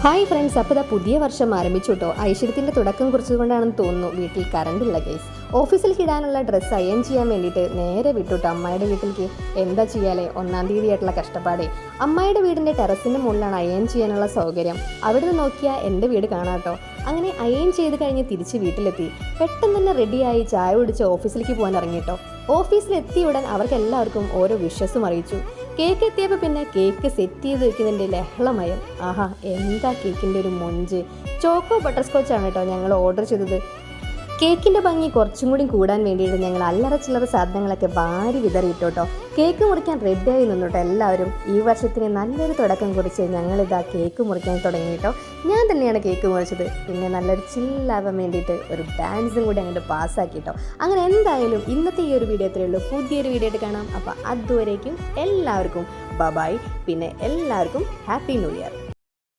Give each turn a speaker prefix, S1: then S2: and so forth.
S1: Hi friends, അപ്പോൾ പുതിയ വർഷം ആരംഭിച്ചു കേട്ടോ. ഐശ്വര്യത്തിൻ്റെ തുടക്കം കുറിച്ചുകൊണ്ടാണെന്ന് തോന്നുന്നു വീട്ടിൽ കറണ്ടില്ല കേസ്. ഓഫീസിലേക്ക് ഇടാനുള്ള ഡ്രസ്സ് അയൺ ചെയ്യാൻ വേണ്ടിയിട്ട് നേരെ വിട്ടുട്ടോ അമ്മായിയുടെ വീട്ടിലേക്ക്. എന്താ ചെയ്യാലേ, 1-ാം തീയതി ആയിട്ടുള്ള കഷ്ടപ്പാടേ. അമ്മായിയുടെ വീടിൻ്റെ ടെറസിൻ്റെ മുകളിലാണ് അയൺ ചെയ്യാനുള്ള സൗകര്യം. അവിടെ നിന്ന് നോക്കിയാൽ എൻ്റെ വീട് കാണാട്ടോ. അങ്ങനെ അയൺ ചെയ്ത് കഴിഞ്ഞ് തിരിച്ച് വീട്ടിലെത്തി. പെട്ടെന്ന് തന്നെ റെഡിയായി ചായ കുടിച്ച് ഓഫീസിലേക്ക് പോകാൻ ഇറങ്ങിട്ടോ. ഓഫീസിലെത്തിയ ഉടൻ അവർക്കെല്ലാവർക്കും ഓരോ വിഷസും അറിയിച്ചു. കേക്ക് എത്തിയപ്പോൾ പിന്നെ കേക്ക് സെറ്റ് ചെയ്ത് വെക്കുന്നതിൻ്റെ ലഹളമയം. ആഹാ, എന്താ കേക്കിൻ്റെ ഒരു മൊഞ്ച്. ചോക്കോ ബട്ടർ സ്കോച്ചാണ് കേട്ടോ ഞങ്ങൾ ഓർഡർ ചെയ്തത്. കേക്കിൻ്റെ ഭംഗി കുറച്ചും കൂടി കൂടാൻ വേണ്ടിയിട്ട് ഞങ്ങൾ അല്ലറ ചില്ലറ സാധനങ്ങളൊക്കെ വാരി വിതറിയിട്ടോ. കേക്ക് മുറിക്കാൻ റെഡിയായി നിന്നോട്ടോ എല്ലാവരും. ഈ വർഷത്തിന് നല്ലൊരു തുടക്കം കുറിച്ച് ഞങ്ങളിതാ കേക്ക് മുറിക്കാൻ തുടങ്ങിയിട്ടോ. ഞാൻ തന്നെയാണ് കേക്ക് മുറിച്ചത്. പിന്നെ നല്ലൊരു ചില്ലാവാൻ വേണ്ടിയിട്ട് ഒരു ഡാൻസും കൂടി അങ്ങോട്ട് പാസ്സാക്കിയിട്ടോ. അങ്ങനെ എന്തായാലും ഇന്നത്തെ ഈ ഒരു വീഡിയോ അത്രയേ ഉള്ളൂ. പുതിയൊരു വീഡിയോ ആയിട്ട് കാണാം. അപ്പോൾ അതുവരേക്കും എല്ലാവർക്കും ബൈ. പിന്നെ എല്ലാവർക്കും ഹാപ്പി ന്യൂ ഇയർ.